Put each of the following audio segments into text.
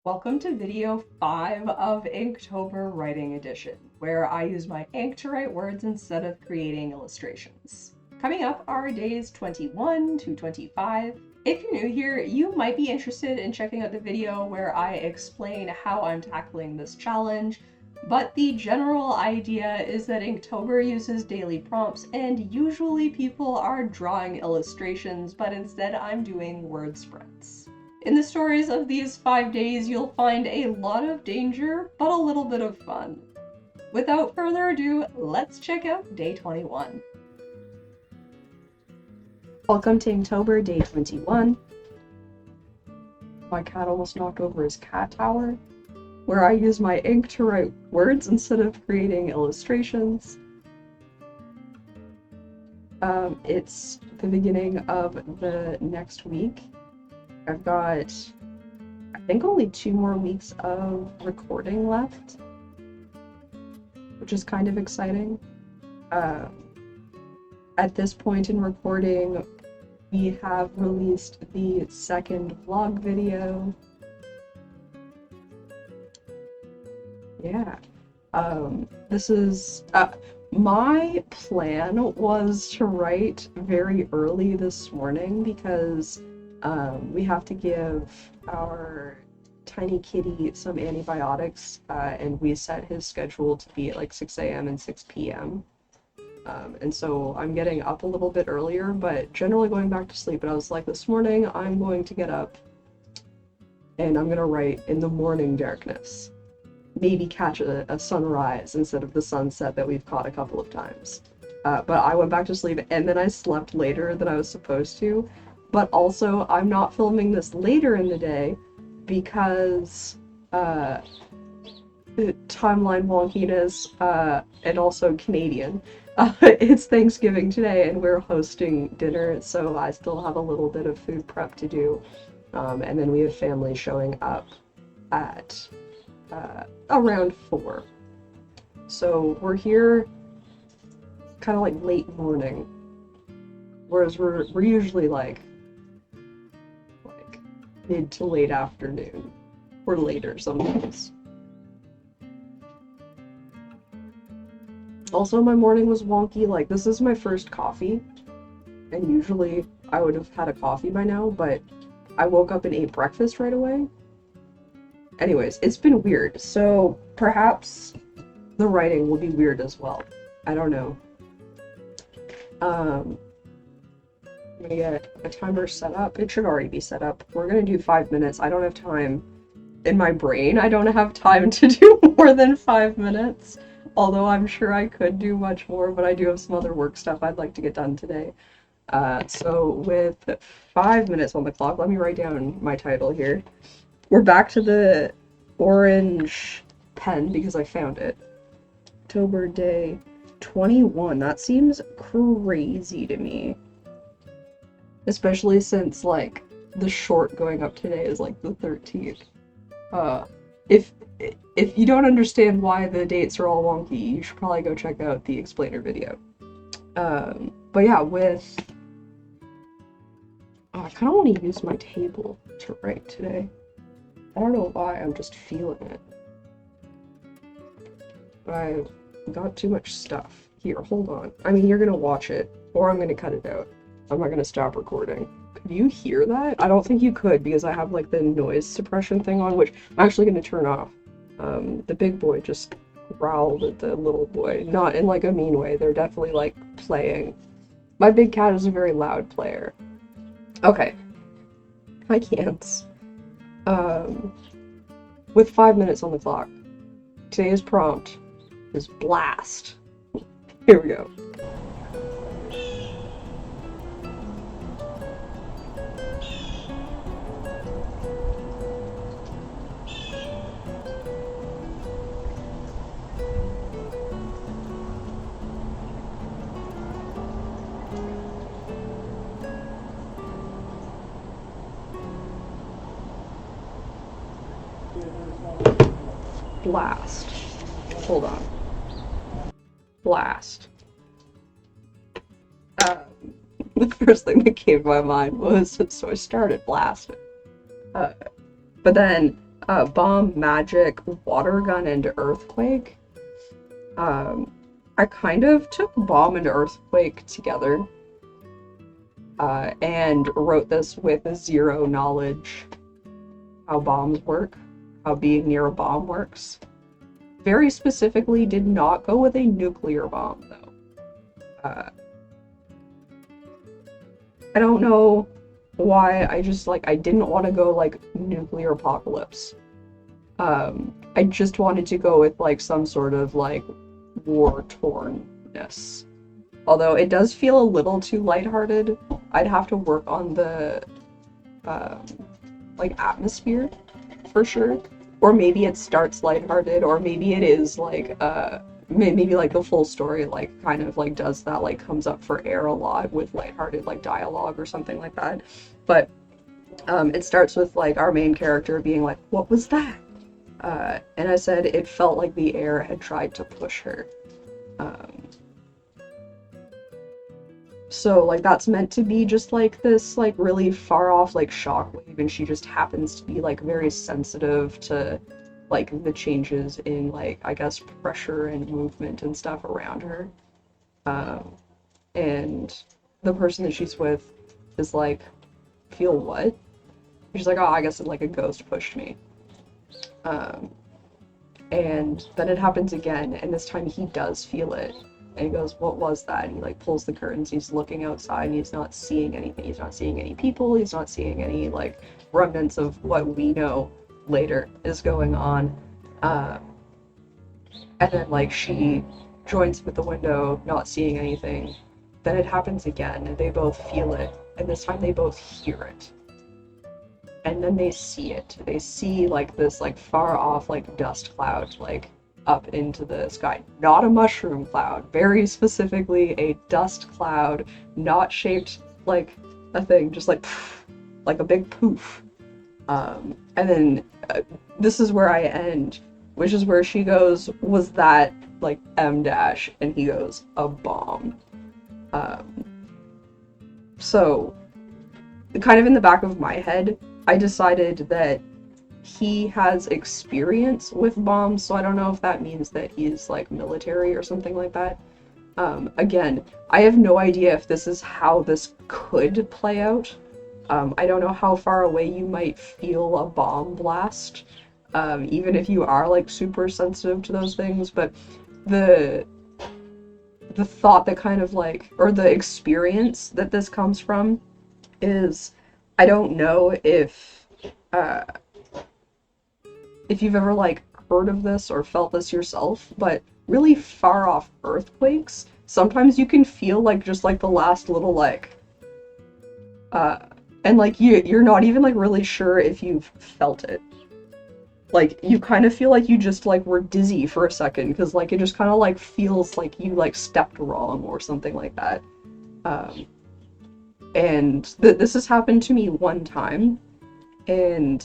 Welcome to video 5 of Inktober Writing Edition, where I use my ink to write words instead of creating illustrations. Coming up are days 21 to 25. If you're new here, you might be interested in checking out the video where I explain how I'm tackling this challenge, but the general idea is that Inktober uses daily prompts and usually people are drawing illustrations, but instead I'm doing word sprints. In the stories of these 5 days, you'll find a lot of danger, but a little bit of fun. Without further ado, let's check out day 21. Welcome to Inktober, day 21. My cat almost knocked over his cat tower, where I use my ink to write words instead of creating illustrations. It's the beginning of the next week. I've got, I think, only 2 more weeks of recording left, which is kind of exciting. At this point in recording, we have released the second vlog video. Yeah. This is, my plan was to write very early this morning because we have to give our tiny kitty some antibiotics, and we set his schedule to be at like 6 a.m. and 6 p.m. And so I'm getting up a little bit earlier, but generally going back to sleep. And I was like, this morning I'm going to get up and I'm going to write in the morning darkness. Maybe catch a sunrise instead of the sunset that we've caught a couple of times. But I went back to sleep and then I slept later than I was supposed to. But also, I'm not filming this later in the day because timeline wonkiness, and also Canadian. It's Thanksgiving today and we're hosting dinner, so I still have a little bit of food prep to do. And then we have family showing up at around 4. So we're here kind of like late morning, whereas we're usually like mid to late afternoon, or later sometimes. Also, my morning was wonky. Like, this is my first coffee, and usually I would have had a coffee by now, but I woke up and ate breakfast right away. Anyways, it's been weird, so perhaps the writing will be weird as well. I don't know. I'm gonna get a timer set up. It should already be set up. We're gonna do 5 minutes. I don't have time. In my brain, I don't have time to do more than 5 minutes. Although I'm sure I could do much more, but I do have some other work stuff I'd like to get done today. So with 5 minutes on the clock, let me write down my title here. We're back to the orange pen because I found it. October day 21. That seems crazy to me. Especially since, like, the short going up today is, like, the 13th. If you don't understand why the dates are all wonky, you should probably go check out the explainer video. But yeah, I kind of want to use my table to write today. I don't know why, I'm just feeling it. But I've got too much stuff. Here, hold on. I mean, you're gonna watch it, or I'm gonna cut it out. I'm not gonna stop recording. Could you hear that? I don't think you could because I have like the noise suppression thing on, which I'm actually gonna turn off. The big boy just growled at the little boy. Not in like a mean way, they're definitely like playing. My big cat is a very loud player. Okay. I can't. With 5 minutes on the clock, today's prompt is blast. Here we go. Blast. Hold on. Blast. The first thing that came to my mind was, so I started blasting. But then Bomb, Magic, Water Gun, and Earthquake. I kind of took Bomb and Earthquake together and wrote this with zero knowledge how bombs work, how being near a bomb works. Very specifically did not go with a nuclear bomb, though. I don't know why, I just, like, I didn't want to go, like, nuclear apocalypse. I just wanted to go with, like, some sort of, like, war-tornness. Although it does feel a little too lighthearted. I'd have to work on the, like, atmosphere, for sure. Or maybe it starts lighthearted, or maybe it is, like, maybe, like, the full story, like, kind of, like, does that, like, comes up for air a lot with lighthearted, like, dialogue or something like that. But, it starts with, like, our main character being like, what was that? And I said it felt like the air had tried to push her. So, like, that's meant to be just, like, this, like, really far-off, like, shockwave, and she just happens to be, like, very sensitive to, like, the changes in, like, I guess, pressure and movement and stuff around her. And the person that she's with is like, feel what? She's like, oh, I guess, like, a ghost pushed me. And then it happens again, and this time he does feel it. And he goes, what was that? And he, like, pulls the curtains, he's looking outside, and he's not seeing anything. He's not seeing any people, he's not seeing any, like, remnants of what we know later is going on. And then, like, she joins with the window, not seeing anything. Then it happens again, and they both feel it, and this time they both hear it. And then they see it. They see, like, this, like, far off, like, dust cloud, like, up into the sky. Not a mushroom cloud. Very specifically a dust cloud, not shaped like a thing, just like, poof, like a big poof. And then this is where I end, which is where she goes, was that, like, M dash? And he goes, a bomb. So, kind of in the back of my head, I decided that he has experience with bombs, so I don't know if that means that he's, like, military or something like that. Again, I have no idea if this is how this could play out. I don't know how far away you might feel a bomb blast, even if you are, like, super sensitive to those things, but the thought that kind of, like, or the experience that this comes from is, I don't know if you've ever, like, heard of this or felt this yourself, but really far off earthquakes, sometimes you can feel, like, just, like, the last little, like, and, like, you're not even, like, really sure if you've felt it. Like, you kind of feel like you just, like, were dizzy for a second, because, like, it just kind of, like, feels like you, like, stepped wrong or something like that. And this has happened to me one time, and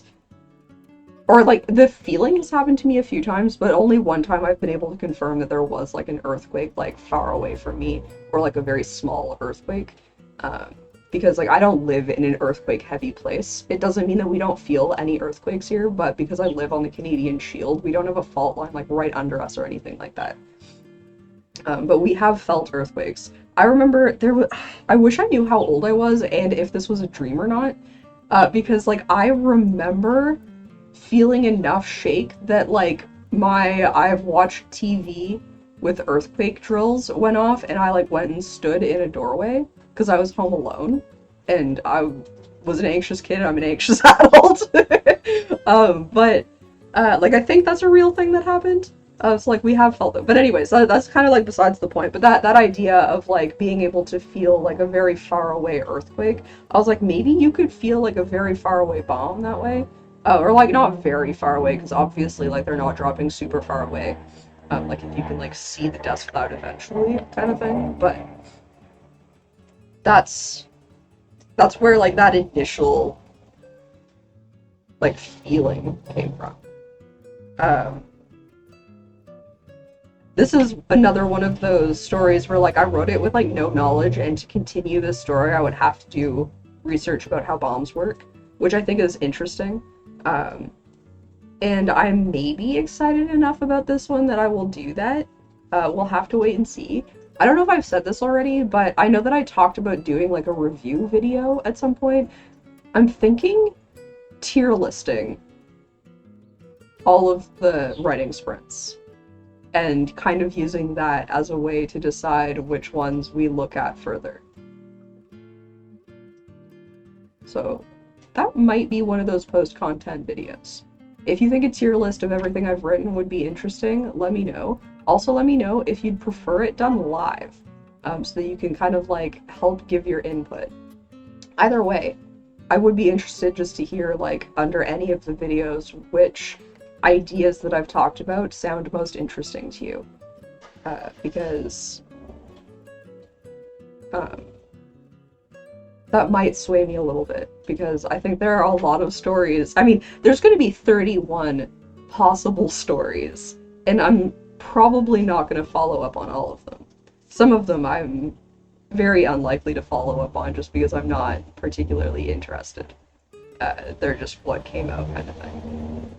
or, like, the feeling has happened to me a few times, but only one time I've been able to confirm that there was, like, an earthquake, like, far away from me, or, like, a very small earthquake. Because, like, I don't live in an earthquake-heavy place. It doesn't mean that we don't feel any earthquakes here, but because I live on the Canadian Shield, we don't have a fault line, like, right under us or anything like that. But we have felt earthquakes. I remember I wish I knew how old I was and if this was a dream or not, because, like, I remember feeling enough shake that, like, I've watched TV with earthquake drills went off, and I, like, went and stood in a doorway because I was home alone, and I was an anxious kid, I'm an anxious adult. But like, I think that's a real thing that happened. So, like, we have felt it. But anyways, that's kind of, like, besides the point. But that idea of, like, being able to feel, like, a very far away earthquake, I was like, maybe you could feel, like, a very far away bomb that way. Or, like, not very far away, because obviously, like, they're not dropping super far away. Like, if you can, like, see the dust cloud eventually, kind of thing. But that's where, like, that initial, like, feeling came from. This is another one of those stories where, like, I wrote it with, like, no knowledge, and to continue this story, I would have to do research about how bombs work, which I think is interesting. and I'm maybe excited enough about this one that I will do that. We'll have to wait and see. I don't know if I've said this already, but I know that I talked about doing like a review video at some point. I'm thinking tier listing all of the writing sprints and kind of using that as a way to decide which ones we look at further. So that might be one of those post-content videos. If you think a tier list of everything I've written would be interesting, let me know. Also, let me know if you'd prefer it done live, so that you can kind of like help give your input. Either way, I would be interested just to hear, like, under any of the videos, which ideas that I've talked about sound most interesting to you. Because that might sway me a little bit, because I think there are a lot of stories. I mean, there's going to be 31 possible stories, and I'm probably not going to follow up on all of them. Some of them I'm very unlikely to follow up on just because I'm not particularly interested. They're just what came out kind of thing.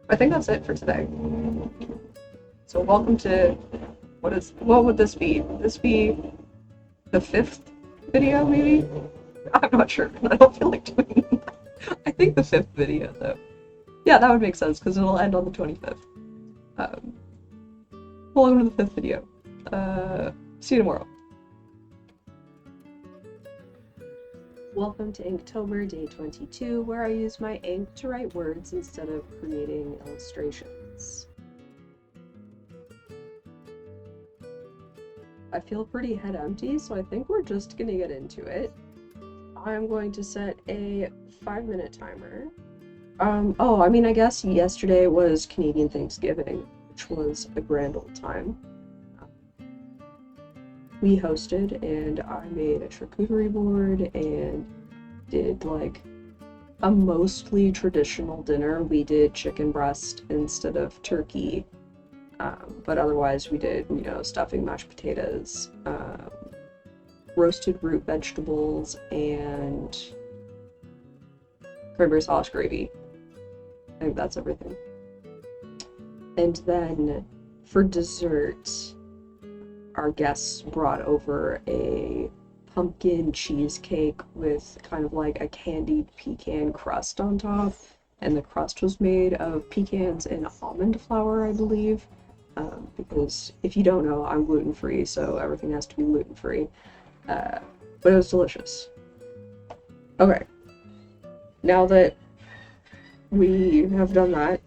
I think that's it for today. So welcome to, what would this be? Would this be the 5th video, maybe? I'm not sure. I don't feel like doing that. I think the 5th video, though. Yeah, that would make sense, because it'll end on the 25th. Welcome to the 5th video. See you tomorrow. Welcome to Inktober day 22, where I use my ink to write words instead of creating illustrations. I feel pretty head empty, so I think we're just gonna get into it. I'm going to set a 5-minute timer. Oh, I mean, I guess yesterday was Canadian Thanksgiving, which was a grand old time. We hosted, and I made a charcuterie board and did like a mostly traditional dinner. We did chicken breast instead of turkey, but otherwise we did, you know, stuffing, mashed potatoes, roasted root vegetables, and cranberry sauce gravy. I think that's everything. And then for dessert, our guests brought over a pumpkin cheesecake with kind of like a candied pecan crust on top, and the crust was made of pecans and almond flour, I believe, because if you don't know, I'm gluten-free, so everything has to be gluten-free, but it was delicious. Okay, now that we have done that,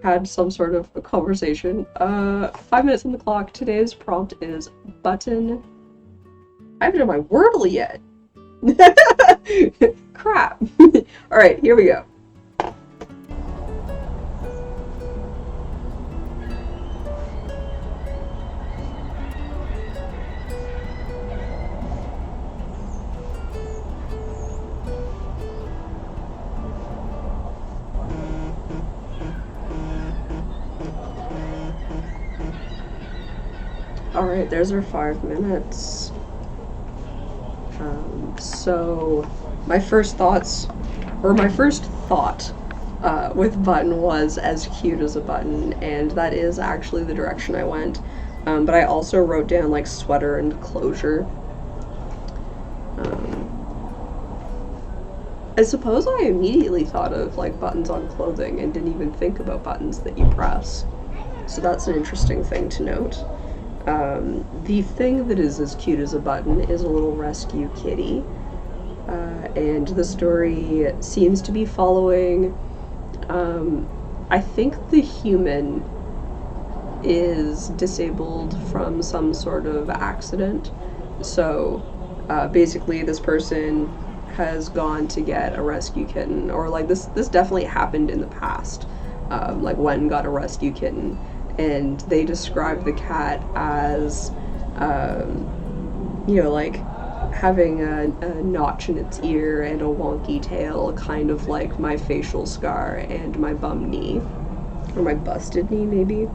had some sort of a conversation. 5 minutes on the clock. Today's prompt is button. I haven't done my Wordle yet. Crap. Alright, here we go. Alright, there's our 5 minutes. So my first thought with button was as cute as a button, and that is actually the direction I went. But I also wrote down like sweater and closure. I suppose I immediately thought of like buttons on clothing and didn't even think about buttons that you press. So that's an interesting thing to note. The thing that is as cute as a button is a little rescue kitty, and the story seems to be following, I think the human is disabled from some sort of accident, so basically this person has gone to get a rescue kitten, or like this definitely happened in the past, like Wen got a rescue kitten, and they describe the cat as, you know, like having a notch in its ear and a wonky tail, kind of like my facial scar and my bum knee, or my busted knee maybe.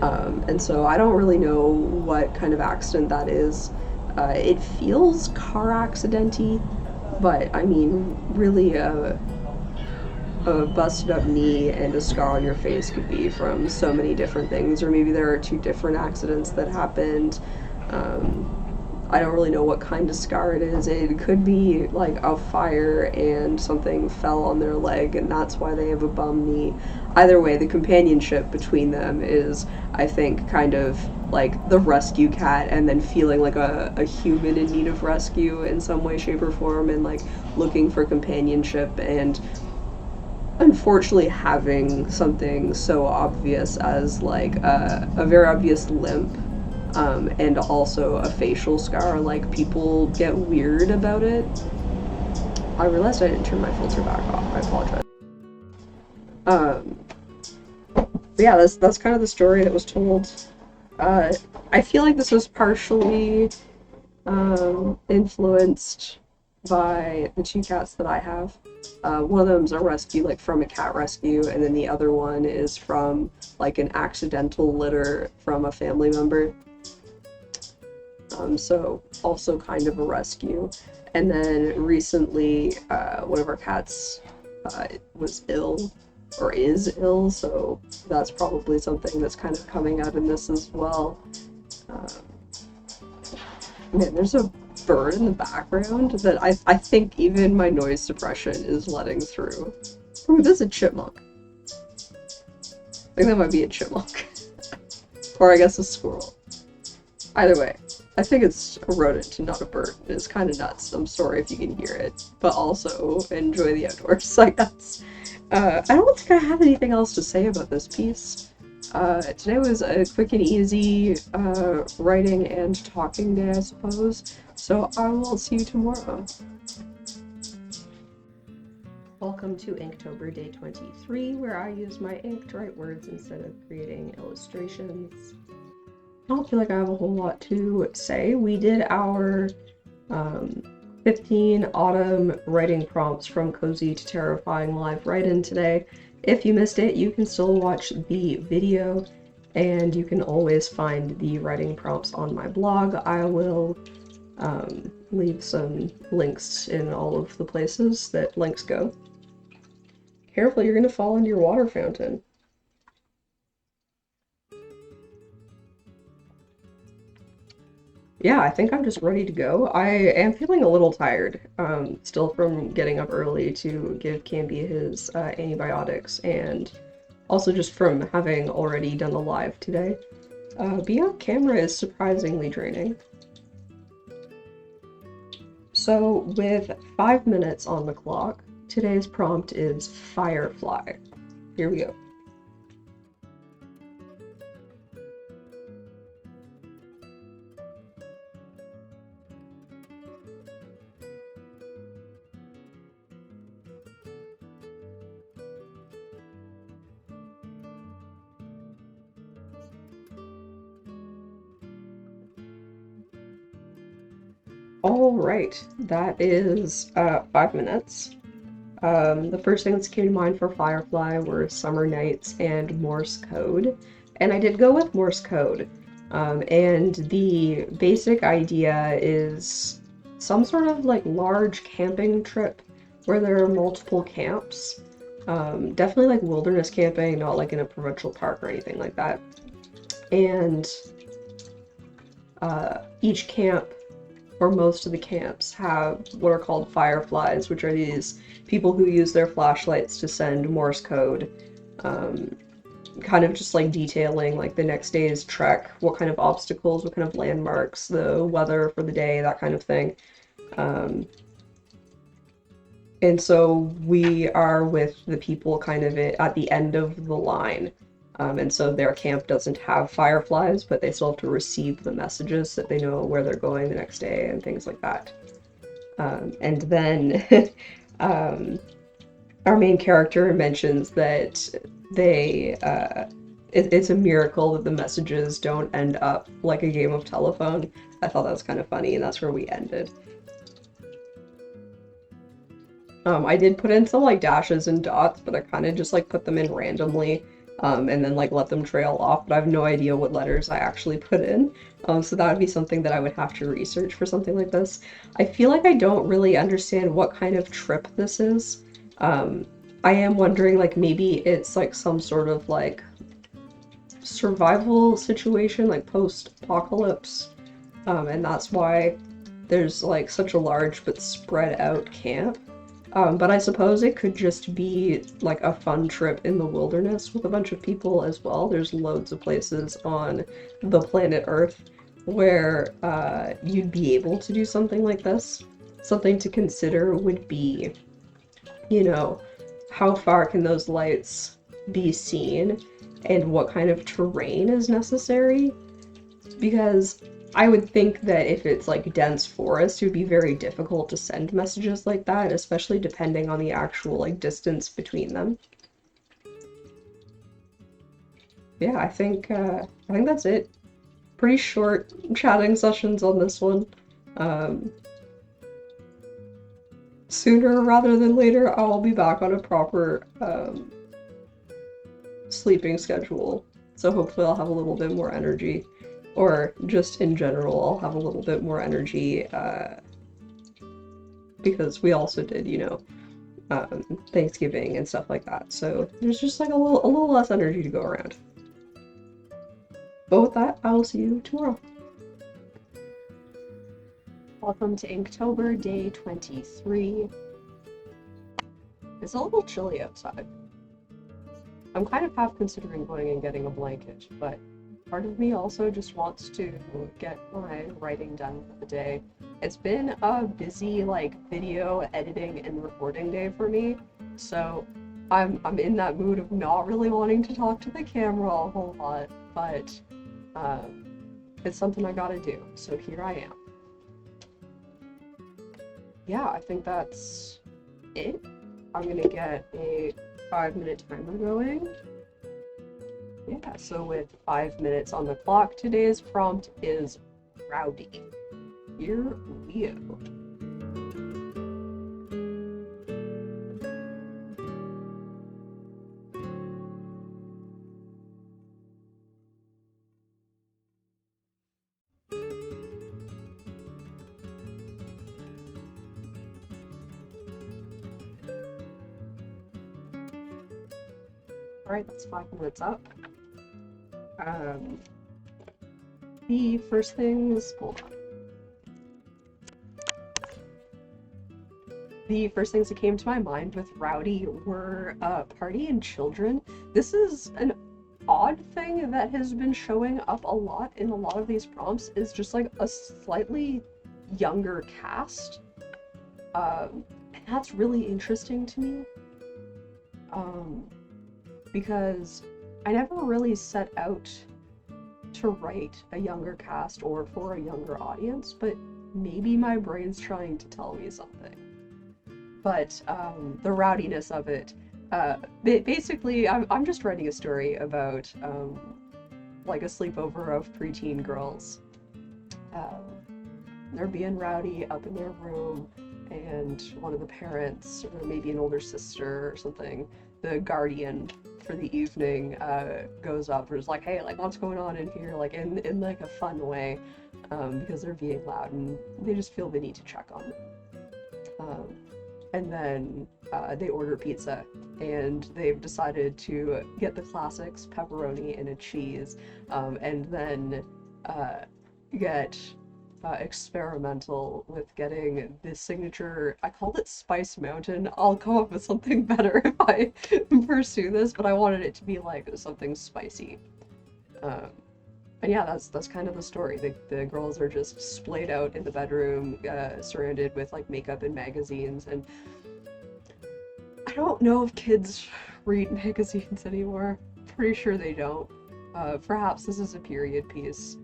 And so I don't really know what kind of accident that is. It feels car accident-y, But I mean, really, a busted up knee and a scar on your face could be from so many different things, or maybe there are two different accidents that happened. Um, I don't really know what kind of scar it is. It could be like a fire and something fell on their leg, and that's why they have a bum knee. Either way, the companionship between them is, I think, kind of like the rescue cat and then feeling like a human in need of rescue in some way, shape, or form, and like looking for companionship and unfortunately having something so obvious as like a very obvious limp, and also a facial scar. Like people get weird about it. I realized I didn't turn my filter back off. I apologize. Um, but yeah, that's kind of the story that was told. I feel like this was partially influenced by the two cats that I have. One of them is a rescue, like from a cat rescue, and then the other one is from like an accidental litter from a family member. So also kind of a rescue. And then recently, one of our cats was ill, or is ill, so that's probably something that's kind of coming out in this as well. Um, Man, there's a bird in the background that I think even my noise suppression is letting through. Ooh, this is a chipmunk. I think that might be a chipmunk. Or I guess a squirrel. Either way, I think it's a rodent, not a bird. It's kind of nuts. I'm sorry if you can hear it. But also, enjoy the outdoors, I guess. I don't think I have anything else to say about this piece. Today was a quick and easy writing and talking day, I suppose. So I will see you tomorrow. Welcome to Inktober Day 23, where I use my ink to write words instead of creating illustrations. I don't feel like I have a whole lot to say. We did our 15 autumn writing prompts from Cozy to Terrifying live write-in today. If you missed it, you can still watch the video, and you can always find the writing prompts on my blog. I will leave some links in all of the places that links go. Careful, you're gonna fall into your water fountain. Yeah, I think I'm just ready to go. I am feeling a little tired, still from getting up early to give Camby his antibiotics, and also just from having already done the live today. Being on camera is surprisingly draining. So with 5 minutes on the clock, today's prompt is Firefly. Here we go. Alright, that is 5 minutes. The first thing that came to mind for Firefly were summer nights and Morse code. And I did go with Morse code. And the basic idea is some sort of like large camping trip where there are multiple camps. Definitely like wilderness camping, not like in a provincial park or anything like that. And each camp, or most of the camps, have what are called fireflies, which are these people who use their flashlights to send Morse code, kind of just like detailing like the next day's trek, what kind of obstacles, what kind of landmarks, the weather for the day, that kind of thing. And so we are with the people kind of at the end of the line. And so their camp doesn't have fireflies, but they still have to receive the messages so that they know where they're going the next day and things like that. And then our main character mentions that it's a miracle that the messages don't end up like a game of telephone. I thought that was kind of funny, and that's where we ended. I did put in some like dashes and dots, but I kind of just like put them in randomly and then like let them trail off, but I have no idea what letters I actually put in. So that would be something that I would have to research for something like this. I feel like I don't really understand what kind of trip this is. I am wondering, like, maybe it's like some sort of like survival situation, like post-apocalypse, and that's why there's like such a large but spread out camp. But I suppose it could just be like a fun trip in the wilderness with a bunch of people as well. There's loads of places on the planet Earth where you'd be able to do something like this. Something to consider would be, you know, how far can those lights be seen and what kind of terrain is necessary? Because I would think that if it's like dense forest, it would be very difficult to send messages like that, especially depending on the actual like distance between them. Yeah, I think that's it. Pretty short chatting sessions on this one. Um, Sooner rather than later, I'll be back on a proper sleeping schedule. So hopefully I'll have a little bit more energy, or just in general, I'll have a little bit more energy because we also did, Thanksgiving and stuff like that. So there's just like a little less energy to go around. But with that, I will see you tomorrow. Welcome to Inktober, day 23. It's a little chilly outside. I'm kind of half considering going and getting a blanket, but part of me also just wants to get my writing done for the day. It's been a busy like video editing and recording day for me, so I'm in that mood of not really wanting to talk to the camera a whole lot, but it's something I gotta do, so here I am. Yeah, I think that's it. I'm gonna get a 5-minute timer going. Yeah, so with 5 minutes on the clock, today's prompt is rowdy. Here we go. Alright, that's 5 minutes up. The first things, hold on. The first things that came to my mind with rowdy were party and children. This is an odd thing that has been showing up a lot in a lot of these prompts, is just like a slightly younger cast. And that's really interesting to me. Because I never really set out to write a younger cast or for a younger audience, but maybe my brain's trying to tell me something. But the rowdiness of it, basically, I'm just writing a story about like a sleepover of preteen girls. They're being rowdy up in their room, and one of the parents, or maybe an older sister or something, the guardian for the evening, goes up and is like, hey, like, what's going on in here, like, in like a fun way, because they're being loud and they just feel the need to check on them. And then they order pizza, and they've decided to get the classics, pepperoni and a cheese, and then get experimental with getting the signature. I called it Spice Mountain. I'll come up with something better if I pursue this, but I wanted it to be like something spicy. And yeah, that's kind of the story. The girls are just splayed out in the bedroom, surrounded with like makeup and magazines, and I don't know if kids read magazines anymore. Pretty sure they don't. Perhaps this is a period piece.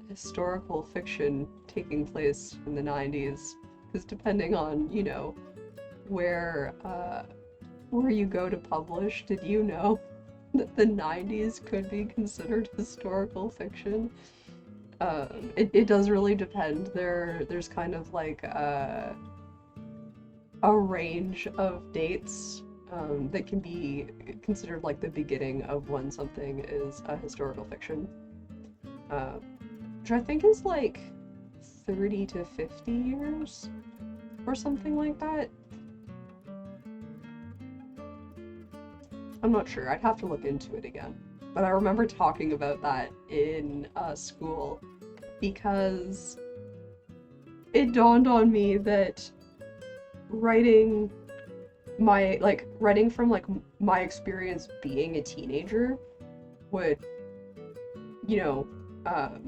Historical fiction taking place in the 90s, because depending on, where you go to publish, did you know that the 90s could be considered historical fiction? It does really depend. There's kind of like a range of dates that can be considered like the beginning of when something is a historical fiction, uh, which I think is like 30 to 50 years or something like that. I'm not sure. I'd have to look into it again. But I remember talking about that in school because it dawned on me that writing writing from like my experience being a teenager would, you know,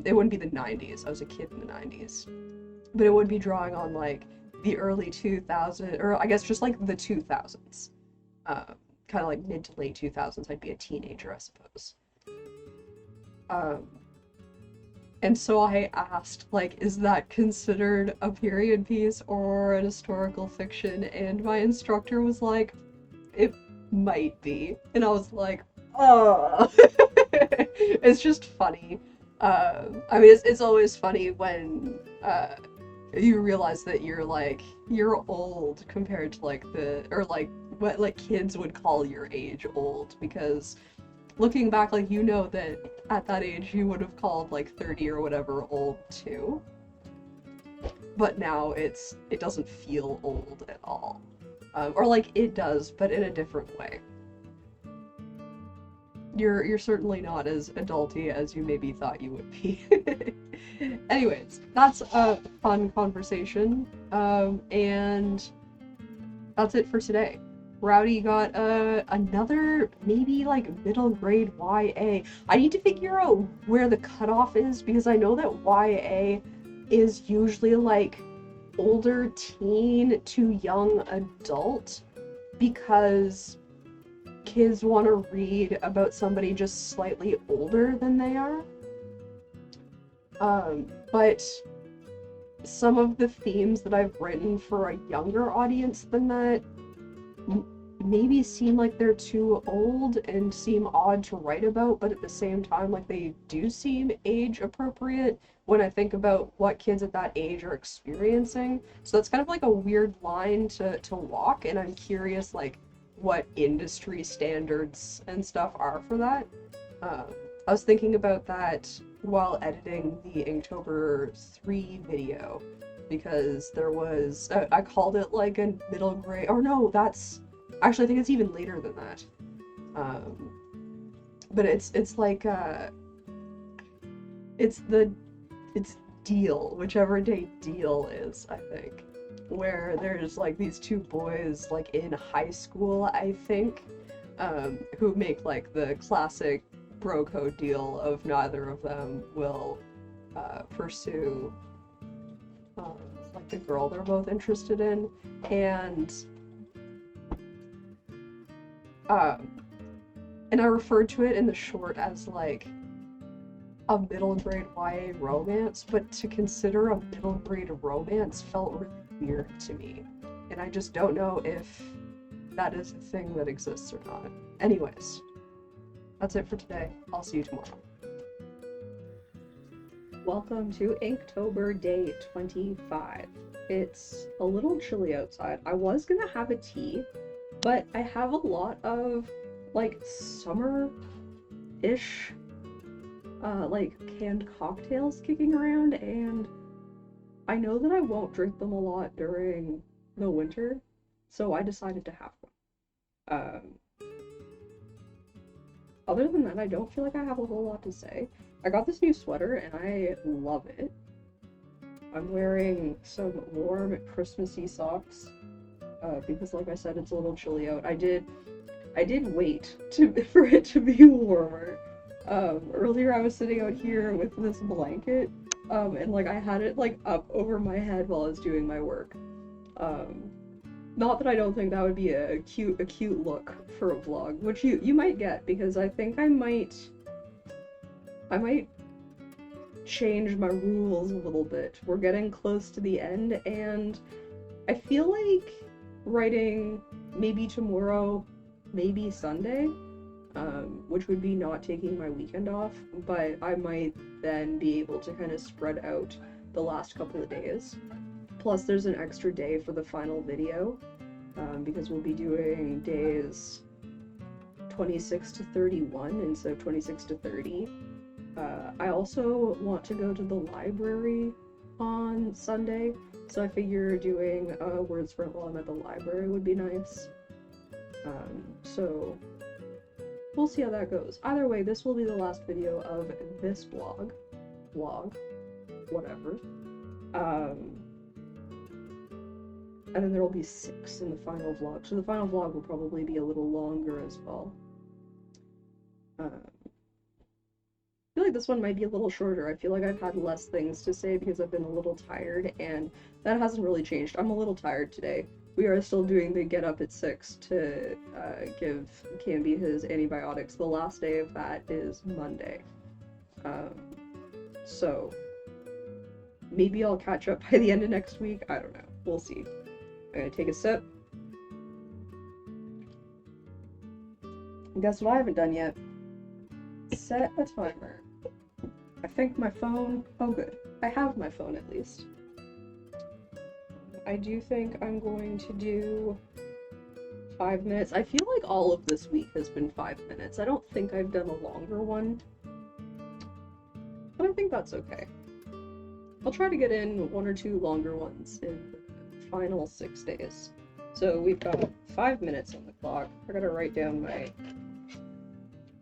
it wouldn't be the 90s. I was a kid in the 90s. But it would be drawing on like the early 2000s, or I guess just like the 2000s. Kind of like mid to late 2000s, I'd be a teenager, I suppose. Um, and so I asked, like, is that considered a period piece or an historical fiction? And my instructor was like, it might be. And I was like, oh. It's just funny. I mean, it's always funny when you realize that you're old compared to like or like what like kids would call your age old, because looking back, like, you know that at that age you would have called like 30 or whatever old too, but now it doesn't feel old at all, or like it does, but in a different way. You're certainly not as adulty as you maybe thought you would be. Anyways, that's a fun conversation, and that's it for today. Rowdy got another maybe like middle grade YA. I need to figure out where the cutoff is, because I know that YA is usually like older teen to young adult, because kids want to read about somebody just slightly older than they are. But some of the themes that I've written for a younger audience than that maybe seem like they're too old and seem odd to write about, but at the same time, like, they do seem age appropriate when I think about what kids at that age are experiencing. So that's kind of like a weird line to walk, and I'm curious, like, what industry standards and stuff are for that. I was thinking about that while editing the Inktober 3 video, because there was, I called it like a middle grade, or no, that's, actually I think it's even later than that. But it's like, it's Deal, whichever day Deal is, I think, where there's like these two boys like in high school, I think, who make like the classic bro code deal of neither of them will pursue like the girl they're both interested in, and I referred to it in the short as like a middle grade YA romance, but to consider a middle grade romance felt really weird to me, and I just don't know if that is a thing that exists or not. Anyways, that's it for today. I'll see you tomorrow. Welcome to Inktober Day 25. It's a little chilly outside. I was gonna have a tea, but I have a lot of like summer-ish like canned cocktails kicking around, and I know that I won't drink them a lot during the winter, so I decided to have one. Other than that, I don't feel like I have a whole lot to say. I got this new sweater and I love it. I'm wearing some warm Christmassy socks, because like I said, it's a little chilly out. I did wait for it to be warmer. Earlier I was sitting out here with this blanket, and like I had it like up over my head while I was doing my work. Not that I don't think that would be a cute look for a vlog, which you might get, because I think I might change my rules a little bit. We're getting close to the end, and I feel like writing maybe tomorrow, maybe Sunday, which would be not taking my weekend off, but I might then be able to kind of spread out the last couple of days. Plus there's an extra day for the final video, because we'll be doing days 26 to 31 instead of 26 to 30. I also want to go to the library on Sunday, so I figure doing Words for while I'm at the library would be nice. So we'll see how that goes. Either way, this will be the last video of this vlog, whatever. And then there will be 6 in the final vlog, so the final vlog will probably be a little longer as well. I feel like this one might be a little shorter. I feel like I've had less things to say because I've been a little tired, and that hasn't really changed. I'm a little tired today. We are still doing the get up at 6 to give Canby his antibiotics. The last day of that is Monday. So maybe I'll catch up by the end of next week. I don't know. We'll see. I'm gonna take a sip. And guess what I haven't done yet? Set a timer. I think my phone... Oh, good. I have my phone, at least. I do think I'm going to do 5 minutes. I feel like all of this week has been 5 minutes. I don't think I've done a longer one. But I think that's okay. I'll try to get in 1 or 2 longer ones in the final 6 days. So we've got 5 minutes on the clock. I gotta write down my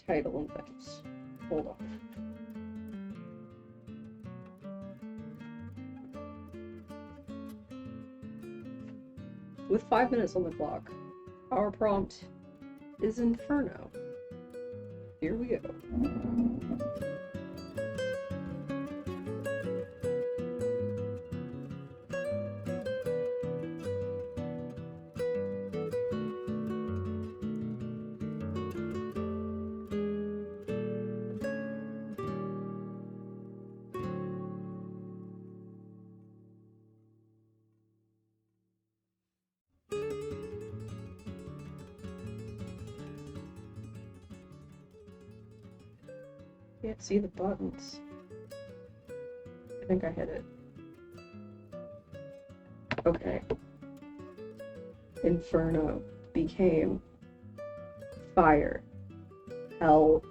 title and things. Hold on. With 5 minutes on the clock, our prompt is Inferno. Here we go. Can't see the buttons. I think I hit it. Okay. Inferno became fire, hell,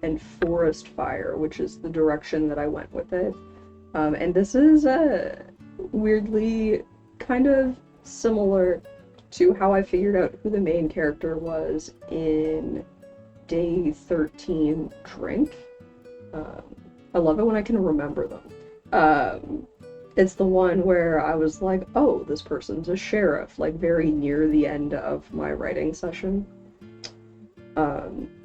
and forest fire, which is the direction that I went with it. And this is weirdly kind of similar to how I figured out who the main character was in Day 13 Drink. I love it when I can remember them. It's the one where I was like, oh, this person's a sheriff, like very near the end of my writing session.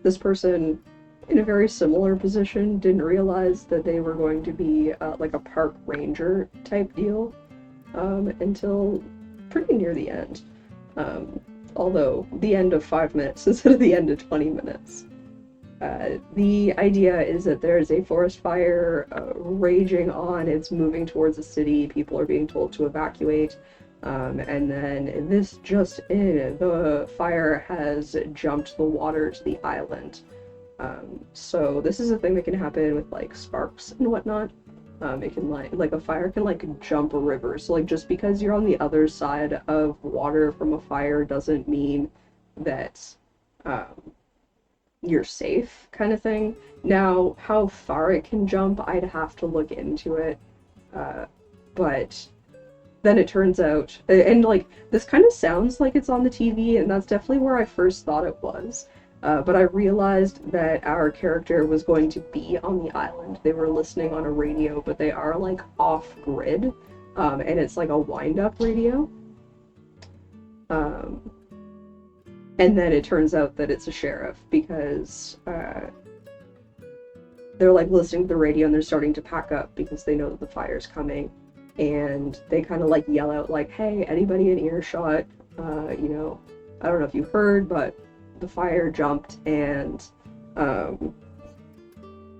This person, in a very similar position, didn't realize that they were going to be like a park ranger type deal until pretty near the end. Although the end of 5 minutes instead of the end of 20 minutes. The idea is that there's a forest fire raging on, it's moving towards a city, people are being told to evacuate, and then this just in, the fire has jumped the water to the island. So this is a thing that can happen with like sparks and whatnot. It can like a fire can like jump a river, so like just because you're on the other side of water from a fire doesn't mean that you're safe, kind of thing. Now, how far it can jump, I'd have to look into it, but then it turns out, and like, this kind of sounds like it's on the TV, and that's definitely where I first thought it was, but I realized that our character was going to be on the island. They were listening on a radio, but they are like off-grid, and it's like a wind-up radio. And then it turns out that it's a sheriff, because they're like listening to the radio and they're starting to pack up because they know that the fire's coming, and they kind of like yell out like, hey, anybody in earshot, you know, I don't know if you heard, but the fire jumped, and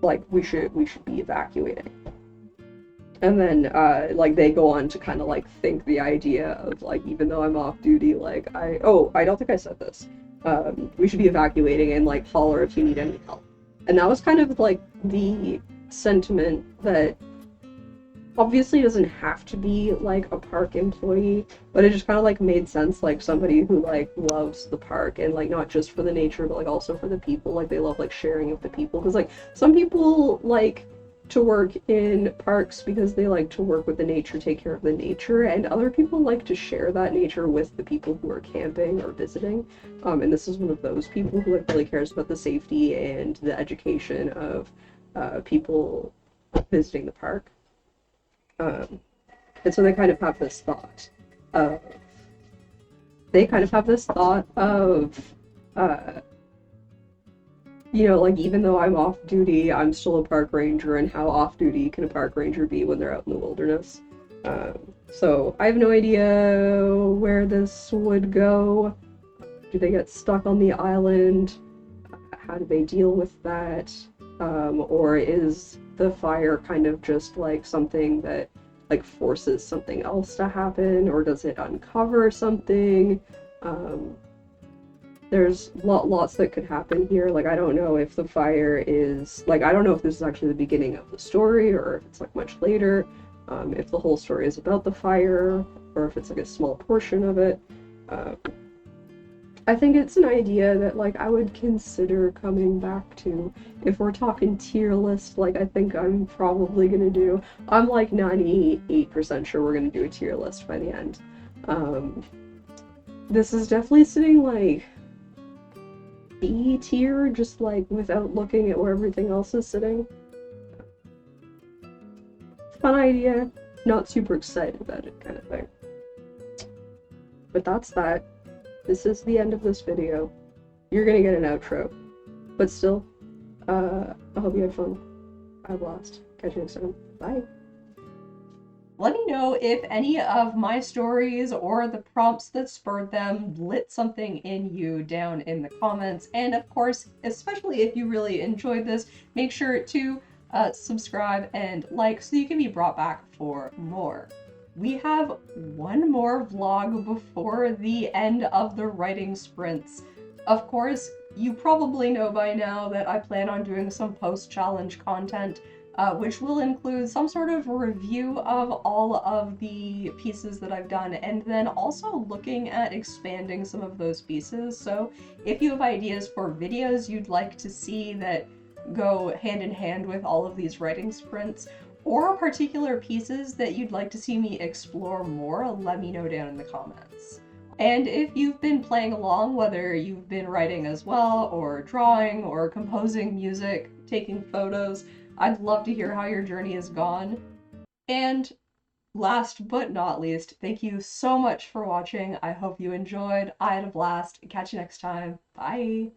like we should be evacuating. And then, like, they go on to kind of, like, think the idea of, like, even though I'm off duty, like, I don't think I said this, we should be evacuating and, like, holler if you need any help. And that was kind of, like, the sentiment that obviously doesn't have to be like a park employee, but it just kind of like made sense, like somebody who like loves the park and like not just for the nature but like also for the people, like they love like sharing with the people because like some people like to work in parks because they like to work with the nature, take care of the nature, and other people like to share that nature with the people who are camping or visiting. And this is one of those people who like really cares about the safety and the education of people visiting the park. Um, and so they kind of have this thought of uh, like even though I'm off duty, I'm still a park ranger, and how off duty can a park ranger be when they're out in the wilderness? Um, so I have no idea where this would go. Do they get stuck on the island? How do they deal with that? Or is the fire kind of just like something that like forces something else to happen, or does it uncover something? Um, there's lots that could happen here. Like I don't know if the fire is like I don't know if this is actually the beginning of the story or if it's like much later. If the whole story is about the fire or if it's like a small portion of it. Um, I think it's an idea that like I would consider coming back to if we're talking tier list. Like I think I'm probably gonna do. I'm like 98% sure we're gonna do a tier list by the end. Um, this is definitely sitting like B tier, just like without looking at where everything else is sitting. Fun idea, not super excited about it, kind of thing. But that's that. This is the end of this video. You're gonna get an outro. But still, I hope you had fun. I had a blast. Catch you next time. Bye. Let me know if any of my stories or the prompts that spurred them lit something in you down in the comments. And of course, especially if you really enjoyed this, make sure to subscribe and like so you can be brought back for more. We have one more vlog before the end of the writing sprints. Of course, you probably know by now that I plan on doing some post-challenge content, which will include some sort of review of all of the pieces that I've done, and then also looking at expanding some of those pieces. So if you have ideas for videos you'd like to see that go hand in hand with all of these writing sprints, or particular pieces that you'd like to see me explore more, let me know down in the comments. And if you've been playing along, whether you've been writing as well, or drawing, or composing music, taking photos, I'd love to hear how your journey has gone. And last but not least, thank you so much for watching. I hope you enjoyed. I had a blast. Catch you next time. Bye!